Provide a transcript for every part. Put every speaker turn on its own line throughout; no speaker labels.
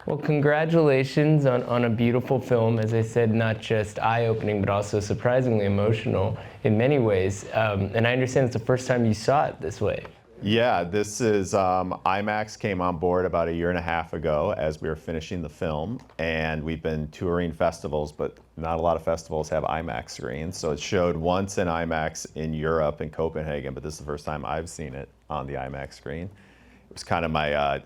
Well, congratulations on a beautiful film. As I said, not just eye-opening, but also surprisingly emotional in many ways. And I understand it's the first time you saw it this way.
Yeah, this is IMAX came on board about a year and a half ago as we were finishing the film, and we've been touring festivals, but not a lot of festivals have IMAX screens. So it showed once in IMAX in Europe in Copenhagen, but this is the first time I've seen it on the IMAX screen. It was kind of my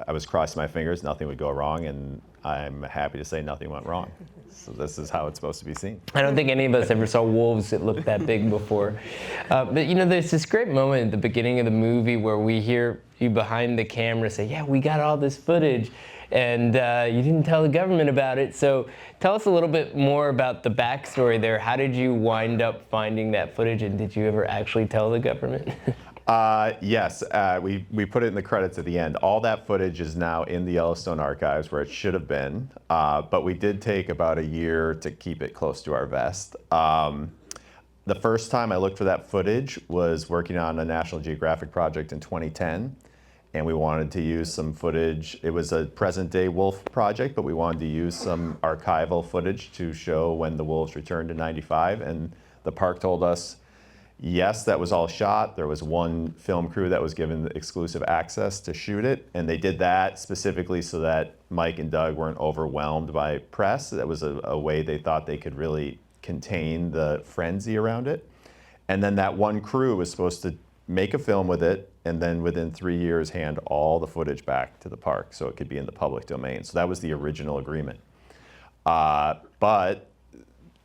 I was crossing my fingers, nothing would go wrong, and I'm happy to say nothing went wrong. So this is how it's supposed to be seen.
I don't think any of us ever saw wolves that looked that big before. But you know, there's this great moment at the beginning of the movie where we hear you behind the camera say, yeah, we got all this footage, and you didn't tell the government about it. So tell us a little bit more about the backstory there. How did you wind up finding that footage, and did you ever actually tell the government?
Yes, we put it in the credits at the end. All that footage is now in the Yellowstone archives where it should have been, but we did take about a year to keep it close to our vest. The first time I looked for that footage was working on a National Geographic project in 2010, and we wanted to use some footage. It was a present-day wolf project, but we wanted to use some archival footage to show when the wolves returned in '95, and the park told us, yes, that was all shot. There was one film crew that was given exclusive access to shoot it, and they did that specifically so that Mike and Doug weren't overwhelmed by press. That was a way they thought they could really contain the frenzy around it. And then that one crew was supposed to make a film with it, and then within 3 years hand all the footage back to the park so it could be in the public domain. So that was the original agreement. But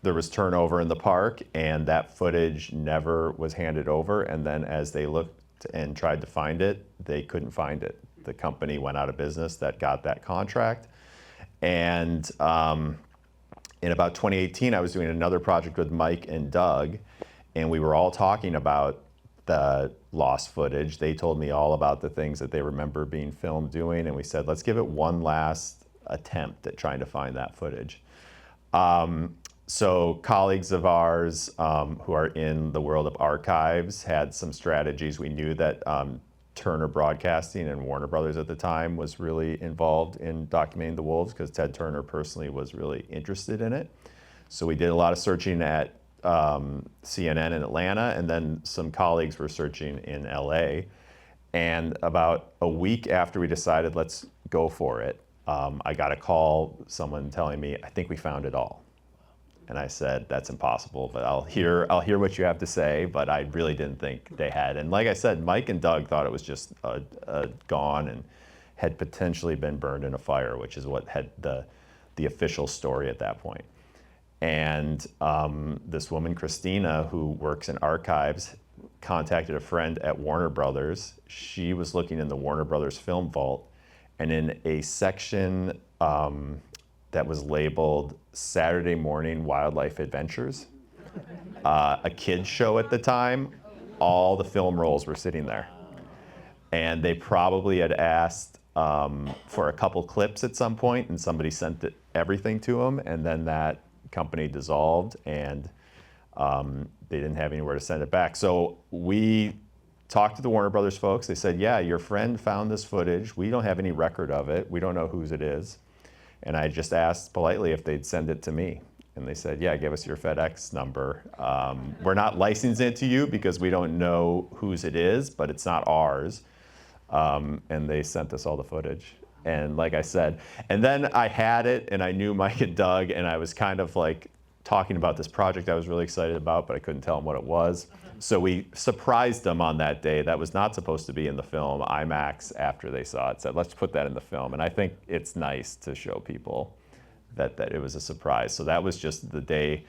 there was turnover in the park, and that footage never was handed over. And then as they looked and tried to find it, they couldn't find it. The company went out of business that got that contract. And in about 2018, I was doing another project with Mike and Doug, and we were all talking about the lost footage. They told me all about the things that they remember being filmed doing, and we said, let's give it one last attempt at trying to find that footage. So colleagues of ours who are in the world of archives had some strategies. We knew that Turner Broadcasting and Warner Brothers at the time was really involved in documenting the wolves because Ted Turner personally was really interested in it. So we did a lot of searching at CNN in Atlanta, and then some colleagues were searching in LA. And about a week after we decided let's go for it, I got a call, someone telling me, I think we found it all. And I said, that's impossible, but I'll hear what you have to say, but I really didn't think they had. And like I said, Mike and Doug thought it was just gone and had potentially been burned in a fire, which is what had the official story at that point. And this woman, Christina, who works in archives, contacted a friend at Warner Brothers. She was looking in the Warner Brothers film vault, and in a section that was labeled Saturday Morning Wildlife Adventures, a kid's show at the time, all the film rolls were sitting there. And they probably had asked for a couple clips at some point, and somebody sent everything to them, and then that company dissolved, and they didn't have anywhere to send it back. So we talked to the Warner Brothers folks. They said, yeah, your friend found this footage. We don't have any record of it. We don't know whose it is. And I just asked politely if they'd send it to me. And they said, yeah, give us your FedEx number. We're not licensing it to you because we don't know whose it is, but it's not ours. And they sent us all the footage. And like I said, and then I had it, and I knew Mike and Doug, and I was kind of like talking about this project I was really excited about, but I couldn't tell them what it was. So we surprised them on that day. That was not supposed to be in the film. IMAX, after they saw it, said, let's put that in the film. And I think it's nice to show people that it was a surprise. So that was just the day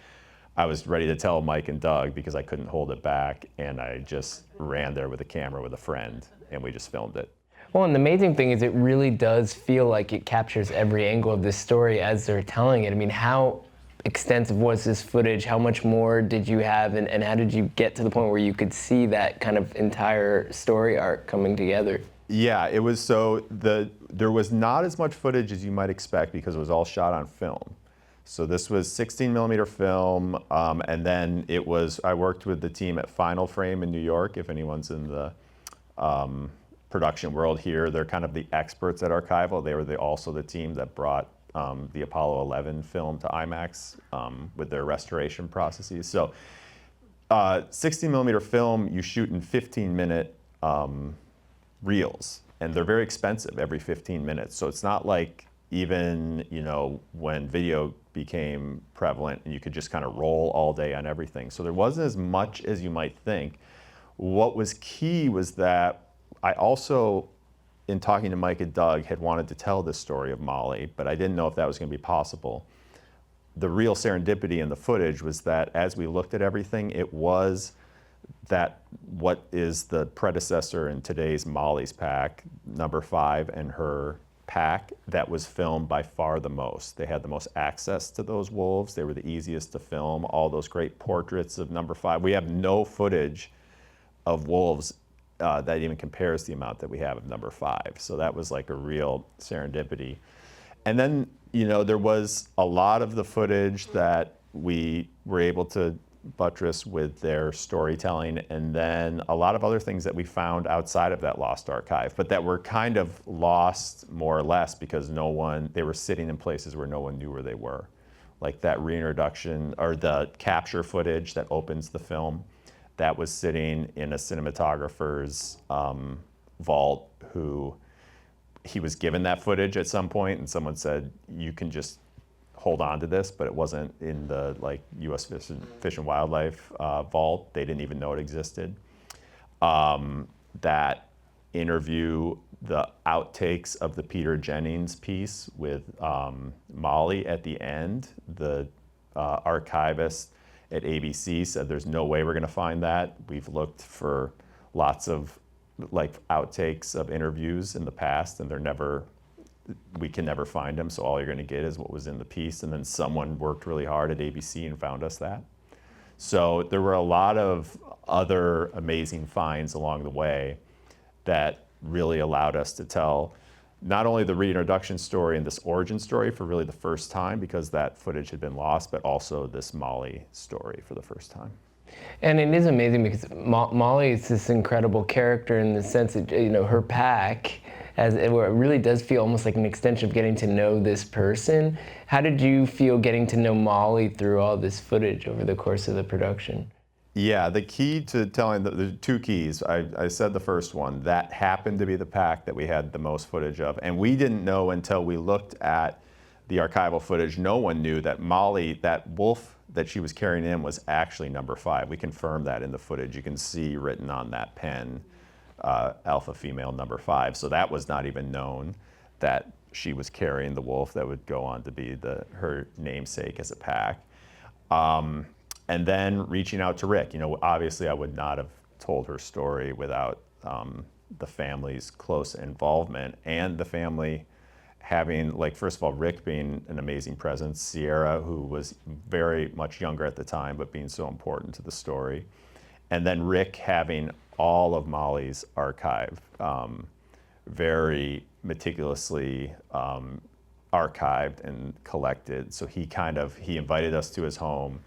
I was ready to tell Mike and Doug because I couldn't hold it back. And I just ran there with a camera with a friend, and we just filmed it.
Well, and the amazing thing is it really does feel like it captures every angle of this story as they're telling it. I mean, how extensive was this footage? How much more did you have, and how did you get to the point where you could see that kind of entire story arc coming together?
Yeah, it was there was not as much footage as you might expect because it was all shot on film. So this was 16 millimeter film, and then I worked with the team at Final Frame in New York, if anyone's in the production world here. They're kind of the experts at archival. They were also the team that brought the Apollo 11 film to IMAX with their restoration processes. So 60 millimeter film, you shoot in 15-minute reels, and they're very expensive every 15 minutes. So it's not like even, when video became prevalent and you could just kind of roll all day on everything. So there wasn't as much as you might think. What was key was that I also, in talking to Mike and Doug, had wanted to tell this story of Molly, but I didn't know if that was going to be possible. The real serendipity in the footage was that as we looked at everything, it was that what is the predecessor in today's Molly's pack, number 5, and her pack, that was filmed by far the most. They had the most access to those wolves. They were the easiest to film. All those great portraits of number 5. We have no footage of wolves that even compares the amount that we have of number 5. So that was like a real serendipity. And then, there was a lot of the footage that we were able to buttress with their storytelling, and then a lot of other things that we found outside of that lost archive, but that were kind of lost more or less because they were sitting in places where no one knew where they were. Like that reintroduction, or the capture footage that opens the film, that was sitting in a cinematographer's vault, he was given that footage at some point, and someone said, you can just hold on to this, but it wasn't in the U.S. Fish and Wildlife vault. They didn't even know it existed. That interview, the outtakes of the Peter Jennings piece with Molly at the end, the archivist at ABC said there's no way we're going to find that. We've looked for lots of outtakes of interviews in the past, and we can never find them, so all you're going to get is what was in the piece. And then someone worked really hard at ABC and found us that. So there were a lot of other amazing finds along the way that really allowed us to tell not only the reintroduction story and this origin story for really the first time, because that footage had been lost, but also this Molly story for the first time.
And it is amazing because Molly is this incredible character in the sense that, her pack, where it really does feel almost like an extension of getting to know this person. How did you feel getting to know Molly through all this footage over the course of the production?
Yeah, the key to telling, the 2 keys, I said the first one, that happened to be the pack that we had the most footage of. And we didn't know until we looked at the archival footage, no one knew that Molly, that wolf that she was carrying in, was actually number 5. We confirmed that in the footage. You can see written on that pen, alpha female number 5. So that was not even known that she was carrying the wolf that would go on to be her namesake as a pack. And then reaching out to Rick. Obviously I would not have told her story without the family's close involvement, and the family having, first of all, Rick being an amazing presence, Sierra, who was very much younger at the time, but being so important to the story. And then Rick having all of Molly's archive very meticulously archived and collected. So he invited us to his home.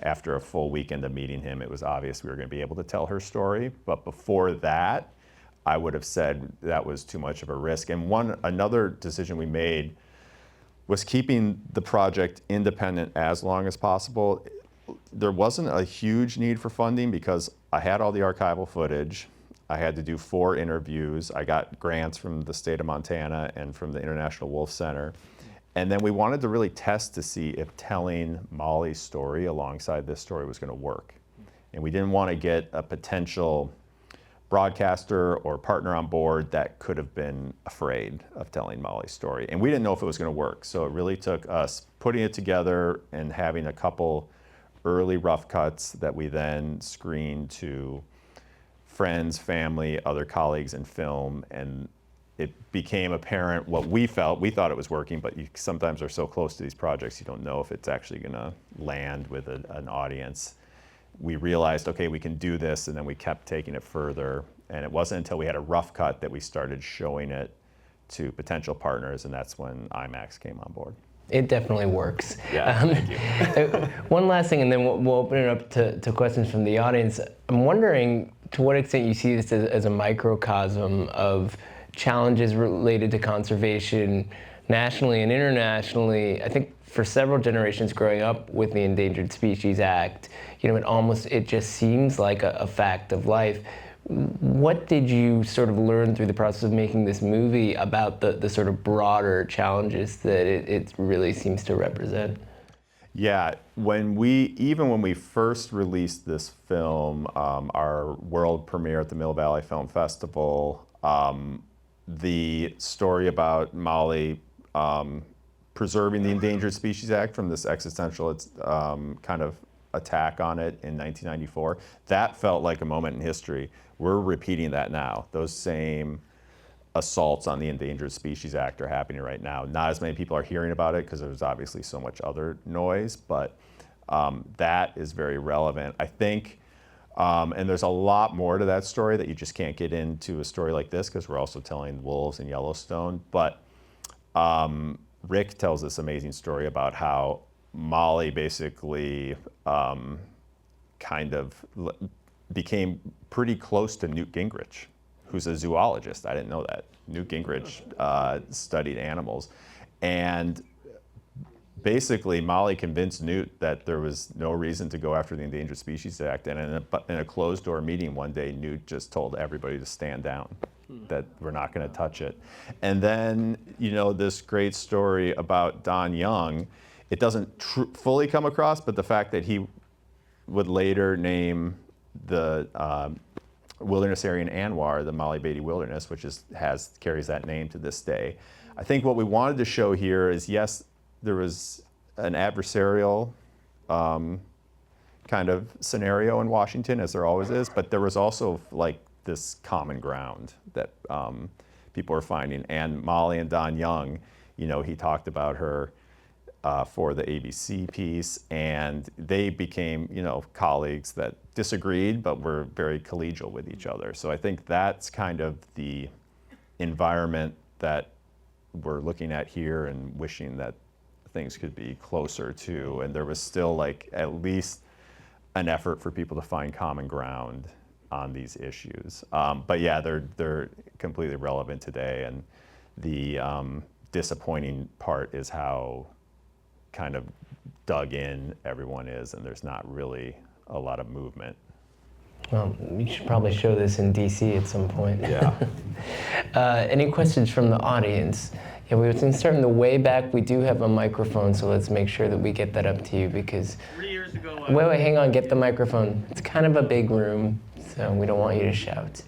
After a full weekend of meeting him, it was obvious we were going to be able to tell her story. But before that, I would have said that was too much of a risk. And another decision we made was keeping the project independent as long as possible. There wasn't a huge need for funding because I had all the archival footage. I had to do 4 interviews. I got grants from the state of Montana and from the International Wolf Center. And then we wanted to really test to see if telling Molly's story alongside this story was going to work. And we didn't want to get a potential broadcaster or partner on board that could have been afraid of telling Molly's story. And we didn't know if it was going to work. So it really took us putting it together and having a couple early rough cuts that we then screened to friends, family, other colleagues in film, and it became apparent what we felt. We thought it was working, but you sometimes are so close to these projects, you don't know if it's actually going to land with an audience. We realized, okay, we can do this, and then we kept taking it further. And it wasn't until we had a rough cut that we started showing it to potential partners, and that's when IMAX came on board.
It definitely works.
Yeah, thank you.
One last thing, and then we'll open it up to questions from the audience. I'm wondering, to what extent you see this as a microcosm of challenges related to conservation nationally and internationally. I think for several generations growing up with the Endangered Species Act, it just seems like a fact of life. What did you sort of learn through the process of making this movie about the sort of broader challenges that it really seems to represent?
Yeah, when we first released this film, our world premiere at the Mill Valley Film Festival, the story about Molly preserving the Endangered Species Act from this existential kind of attack on it in 1994, that felt like a moment in history. We're repeating that now. Those same assaults on the Endangered Species Act are happening right now. Not as many people are hearing about it because there's obviously so much other noise, but that is very relevant. I think, and there's a lot more to that story that you just can't get into a story like this because we're also telling wolves in Yellowstone. But Rick tells this amazing story about how Molly basically kind of became pretty close to Newt Gingrich, who's a zoologist. I didn't know that. Newt Gingrich studied animals. And basically, Molly convinced Newt that there was no reason to go after the Endangered Species Act. And in a closed-door meeting one day, Newt just told everybody to stand down, that we're not going to touch it. And then, this great story about Don Young, it doesn't fully come across, but the fact that he would later name the wilderness area in Anwar, the Molly Beatty Wilderness, which carries that name to this day. I think what we wanted to show here is, yes, there was an adversarial kind of scenario in Washington, as there always is, but there was also like this common ground that people are finding. And Molly and Don Young, he talked about her for the ABC piece, and they became, colleagues that disagreed, but were very collegial with each other. So I think that's kind of the environment that we're looking at here and wishing that things could be closer to. And there was still like at least an effort for people to find common ground on these issues. But yeah, they're completely relevant today. And the disappointing part is how kind of dug in everyone is, and there's not really a lot of movement.
Well, we should probably show this in DC at some point.
Yeah.
Any questions from the audience? Yeah, we were starting the way back. We do have a microphone, so let's make sure that we get that up to you because.
3 years ago.
Wait, hang on. Get the microphone. It's kind of a big room, so we don't want you to shout.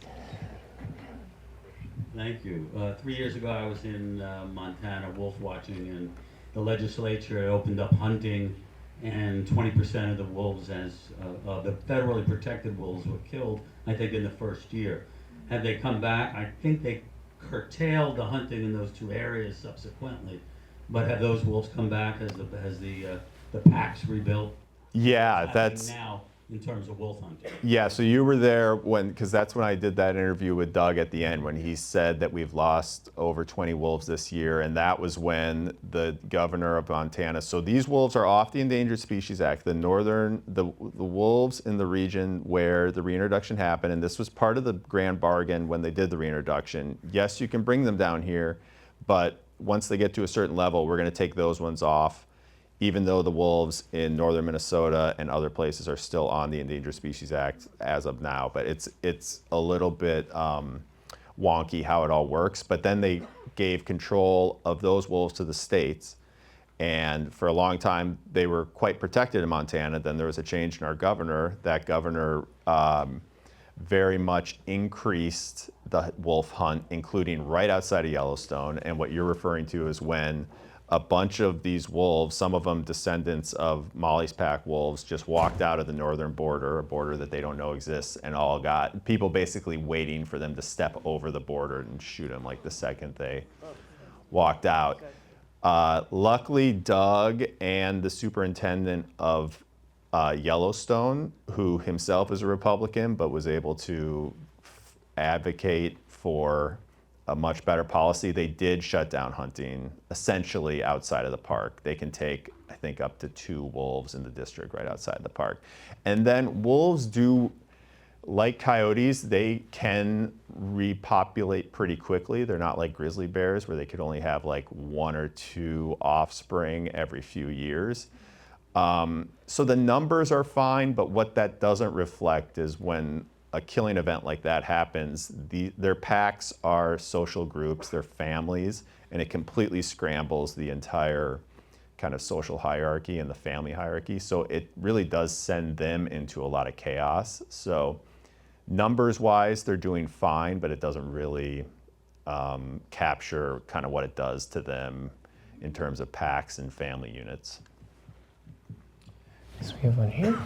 Thank you. 3 years ago, I was in Montana wolf watching, and the legislature had opened up hunting, and 20% of the wolves, the federally protected wolves, were killed, I think, in the first year. Had they come back, I think they curtailed the hunting in those two areas subsequently. But have those wolves come back? Has the packs rebuilt?
Yeah, that's
now in terms of wolf hunting.
Yeah, so you were there because that's when I did that interview with Doug at the end, when he said that we've lost over 20 wolves this year, and that was when the governor of Montana. So these wolves are off the Endangered Species Act. The wolves in the region where the reintroduction happened, and this was part of the grand bargain when they did the reintroduction. Yes, you can bring them down here, but once they get to a certain level, we're going to take those ones off, even though the wolves in northern Minnesota and other places are still on the Endangered Species Act as of now. But it's a little bit wonky how it all works. But then they gave control of those wolves to the states. And for a long time, they were quite protected in Montana. Then there was a change in our governor. That governor very much increased the wolf hunt, including right outside of Yellowstone. And what you're referring to is when a bunch of these wolves, some of them descendants of Molly's pack wolves, just walked out of the northern border, a border that they don't know exists, and all got people basically waiting for them to step over the border and shoot them like the second they walked out. Luckily, Doug and the superintendent of Yellowstone, who himself is a Republican, but was able to advocate for a much better policy. They did shut down hunting essentially outside of the park. They can take, I think, up to 2 wolves in the district right outside the park. And then wolves do, like coyotes, they can repopulate pretty quickly. They're not like grizzly bears where they could only have like 1 or 2 offspring every few years. So the numbers are fine, but what that doesn't reflect is when a killing event like that happens, their packs are social groups, they're families, and it completely scrambles the entire kind of social hierarchy and the family hierarchy. So it really does send them into a lot of chaos. So numbers wise, they're doing fine, but it doesn't really capture kind of what it does to them in terms of packs and family units.
So we have one here.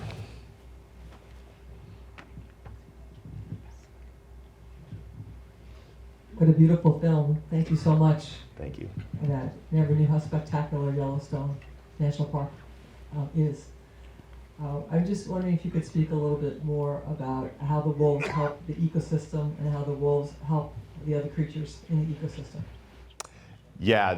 What a beautiful film. Thank you so much
Thank you.
for that. Never knew how spectacular Yellowstone National Park is. I'm just wondering if you could speak a little bit more about how the wolves help the ecosystem and how the wolves help the other creatures in the ecosystem.
Yeah,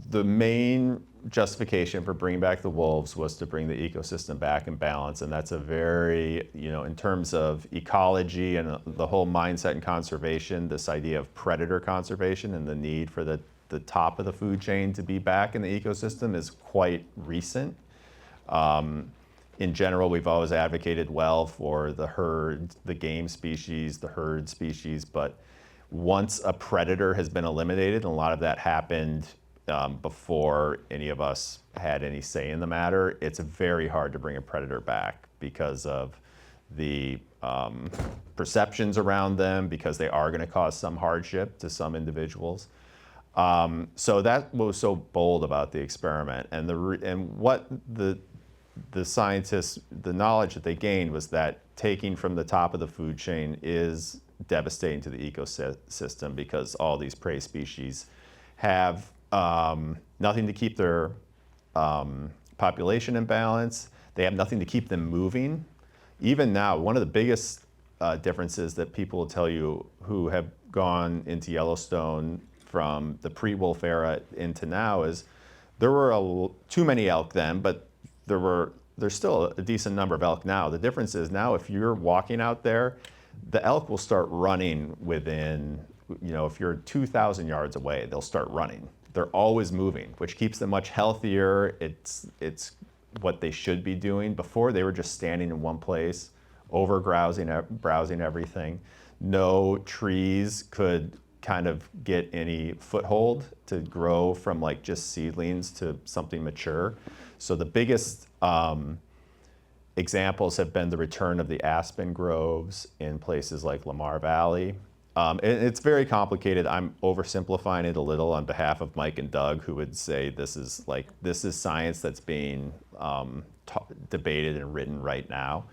the main justification for bringing back the wolves was to bring the ecosystem back in balance, and that's a very, in terms of ecology and the whole mindset in conservation, this idea of predator conservation and the need for the top of the food chain to be back in the ecosystem is quite recent. In general, we've always advocated well for the herd, the game species, the herd species, but once a predator has been eliminated, and a lot of that happened before any of us had any say in the matter, it's very hard to bring a predator back because of the perceptions around them, because they are going to cause some hardship to some individuals. So that was so bold about the experiment, and what the scientists, the knowledge that they gained was that taking from the top of the food chain is devastating to the ecosystem, because all these prey species have nothing to keep their population in balance. They have nothing to keep them moving. Even now, one of the biggest differences that people will tell you who have gone into Yellowstone from the pre-wolf era into now is there were too many elk then, but there's still a decent number of elk now. The difference is now if you're walking out there, the elk will start running within, if you're 2,000 yards away, they'll start running. They're always moving, which keeps them much healthier. It's what they should be doing. Before, they were just standing in one place, browsing everything. No trees could kind of get any foothold to grow from like just seedlings to something mature. So the biggest examples have been the return of the aspen groves in places like Lamar Valley. It's very complicated. I'm oversimplifying it a little on behalf of Mike and Doug, who would say this is science that's being debated and written right now.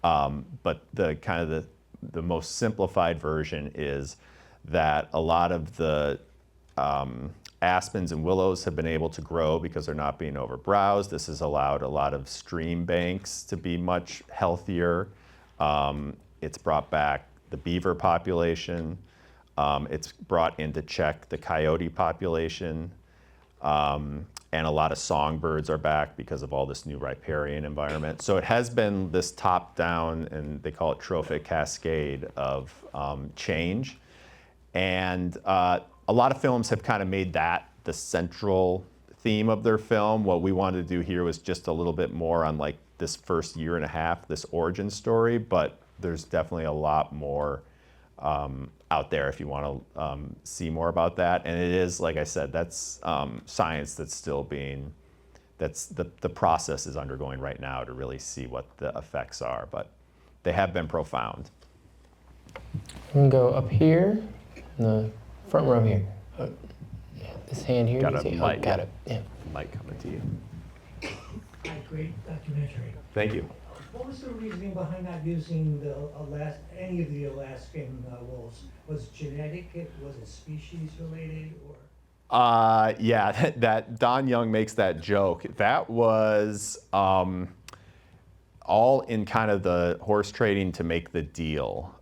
But the most simplified version is that a lot of the aspens and willows have been able to grow because they're not being overbrowsed. This has allowed a lot of stream banks to be much healthier. It's brought back the beaver population. It's brought into check the coyote population. And a lot of songbirds are back because of all this new riparian environment. So it has been this top-down, and they call it trophic cascade of change. And a lot of films have kind of made that the central theme of their film. What we wanted to do here was just a little bit more on like this first year and a half, this origin story, but there's definitely a lot more out there if you want to see more about that. And it is, like I said, that's science that's still the process is undergoing right now to really see what the effects are, but they have been profound.
I'm gonna go up here, in the front row here. Yeah, this hand here.
Got
you
a
see?
mic.
Got it. Yeah.
Mic coming to you.
Hi, great documentary.
Thank you.
What was the reasoning behind not using any of the Alaskan wolves? Was it genetic? Was it species related, or?
Yeah, that Don Young makes that joke. That was all in kind of the horse trading to make the deal.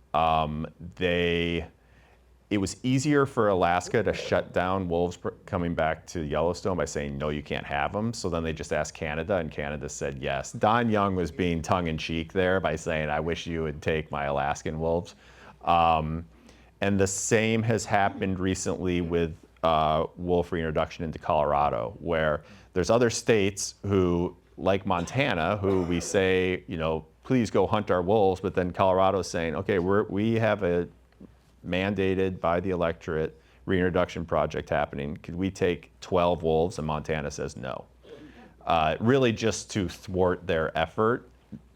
it was easier for Alaska to shut down wolves coming back to Yellowstone by saying, no, you can't have them. So then they just asked Canada, and Canada said yes. Don Young was being tongue-in-cheek there by saying, I wish you would take my Alaskan wolves. And the same has happened recently with wolf reintroduction into Colorado, where there's other states who, like Montana, who we say, you know, please go hunt our wolves, but then Colorado's saying, okay, we have a mandated by the electorate reintroduction project happening. Could we take 12 wolves? And Montana says no. Really just to thwart their effort,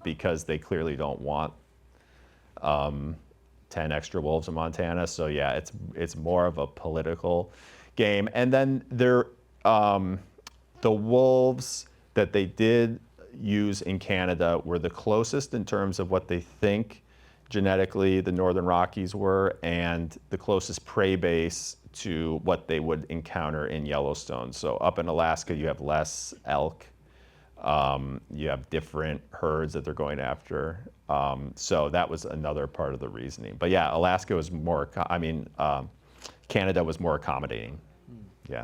because they clearly don't want 10 extra wolves in Montana. So yeah, it's more of a political game. And then the wolves that they did use in Canada were the closest in terms of what they think genetically the Northern Rockies were, and the closest prey base to what they would encounter in Yellowstone. So up in Alaska, you have less elk. You have different herds that they're going after. So that was another part of the reasoning. But yeah, Alaska was more, Canada was more accommodating. Yeah.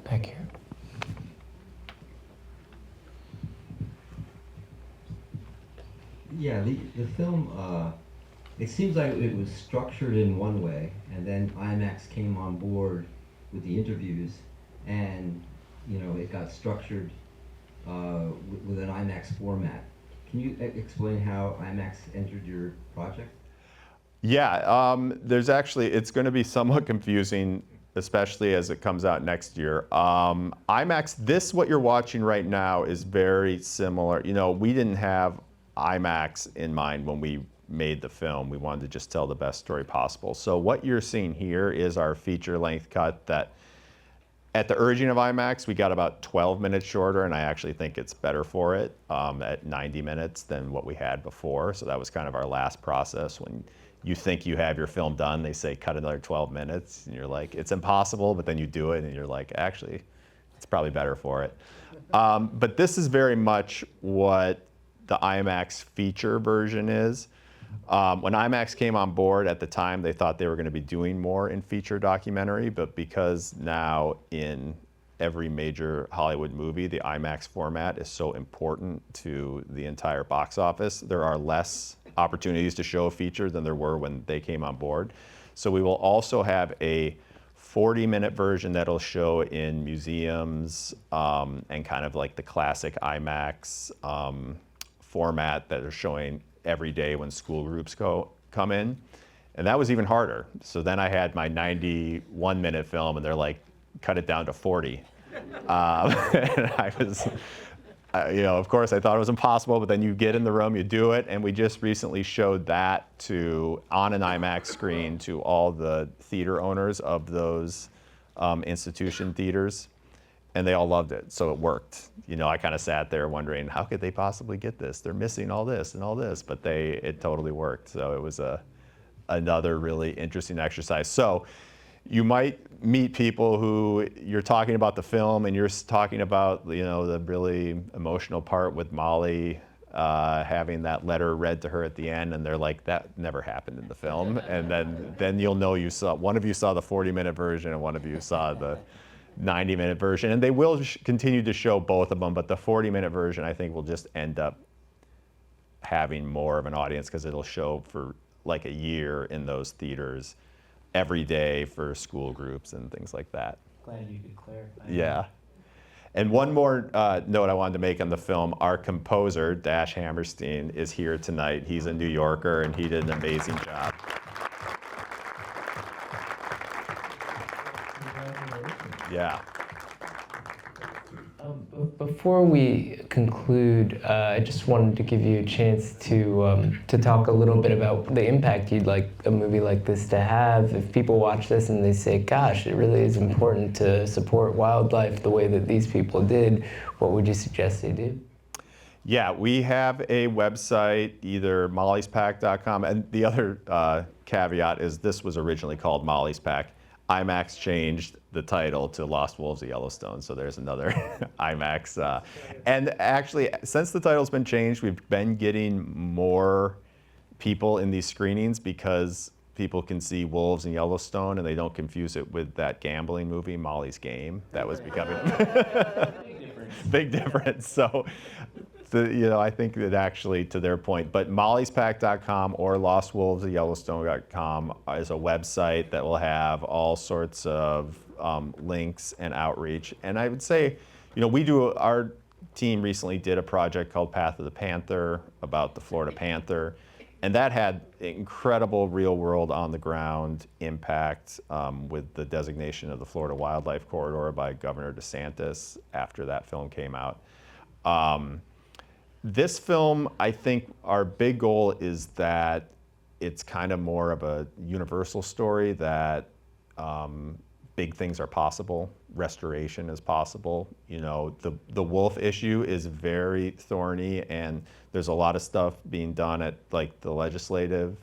Back here.
Yeah, the film, it seems like it was structured in one way, and then IMAX came on board with the interviews, and you know, it got structured with an IMAX format. Can you explain how IMAX entered your project?
Yeah, there's actually, it's going to be somewhat confusing, especially as it comes out next year. IMAX, what you're watching right now is very similar. You know, we didn't have IMAX in mind when we made the film. We wanted to just tell the best story possible. So what you're seeing here is our feature-length cut that, at the urging of IMAX, we got about 12 minutes shorter, and I actually think it's better for it at 90 minutes than what we had before. So that was kind of our last process. When you think you have your film done, they say cut another 12 minutes, and you're like, it's impossible, but then you do it, and you're like, actually, it's probably better for it. But this is very much what the IMAX feature version is. When IMAX came on board at the time, they thought they were going to be doing more in feature documentary, but because now in every major Hollywood movie, the IMAX format is so important to the entire box office, there are less opportunities to show a feature than there were when they came on board. So we will also have a 40-minute version that'll show in museums and kind of like the classic IMAX format that are showing every day when school groups come in. And that was even harder. So then I had my 91-minute film, and they're like, cut it down to 40. And I was, you know, of course I thought it was impossible, but then you get in the room, you do it, and we just recently showed that on an IMAX screen to all the theater owners of those institution theaters. And they all loved it, so it worked. You know, I kind of sat there wondering, how could they possibly get this? They're missing all this and all this, but it totally worked. So it was another really interesting exercise. So you might meet people who you're talking about the film, and you're talking about, you know, the really emotional part with Molly having that letter read to her at the end, and they're like, that never happened in the film. And then you'll know one of you saw the 40-minute version, and one of you saw the 90-minute version, and they will continue to show both of them, but the 40-minute version I think will just end up having more of an audience because it'll show for like a year in those theaters every day for school groups and things like that.
Glad you could clarify.
Yeah. And one more note I wanted to make on the film, our composer, Dash Hammerstein, is here tonight. He's a New Yorker, and he did an amazing job. Yeah.
Before we conclude, I just wanted to give you a chance to talk a little bit about the impact you'd like a movie like this to have. If people watch this and they say, gosh, it really is important to support wildlife the way that these people did, what would you suggest they do?
Yeah, we have a website, either mollyspack.com, and the other caveat is this was originally called Molly's Pack. IMAX changed the title to Lost Wolves of Yellowstone, so there's another IMAX. And actually, since the title's been changed, we've been getting more people in these screenings because people can see wolves in Yellowstone and they don't confuse it with that gambling movie, Molly's Game. That was becoming big difference. So, I think that actually, to their point, but mollyspack.com or lostwolvesofyellowstone.com is a website that will have all sorts of links and outreach. And I would say, our team recently did a project called Path of the Panther about the Florida panther. And that had incredible real-world, on-the-ground impact with the designation of the Florida Wildlife Corridor by Governor DeSantis after that film came out. This film, I think our big goal is that it's kind of more of a universal story that big things are possible, restoration is possible. The wolf issue is very thorny, and there's a lot of stuff being done at like the legislative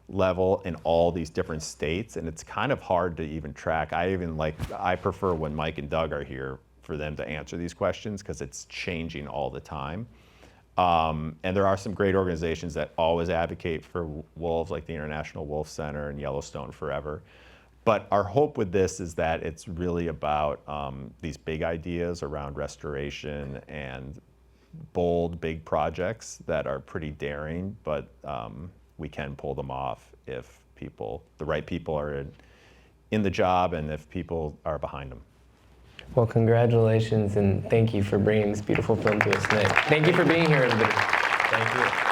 level in all these different states, and it's kind of hard to even track. I prefer when Mike and Doug are here for them to answer these questions because it's changing all the time. And there are some great organizations that always advocate for wolves, like the International Wolf Center and Yellowstone Forever. But our hope with this is that it's really about these big ideas around restoration and bold, big projects that are pretty daring, but we can pull them off if the right people are in the job and if people are behind them.
Well, congratulations, and thank you for bringing this beautiful film to us tonight. Thank you for being here, everybody.
Thank you.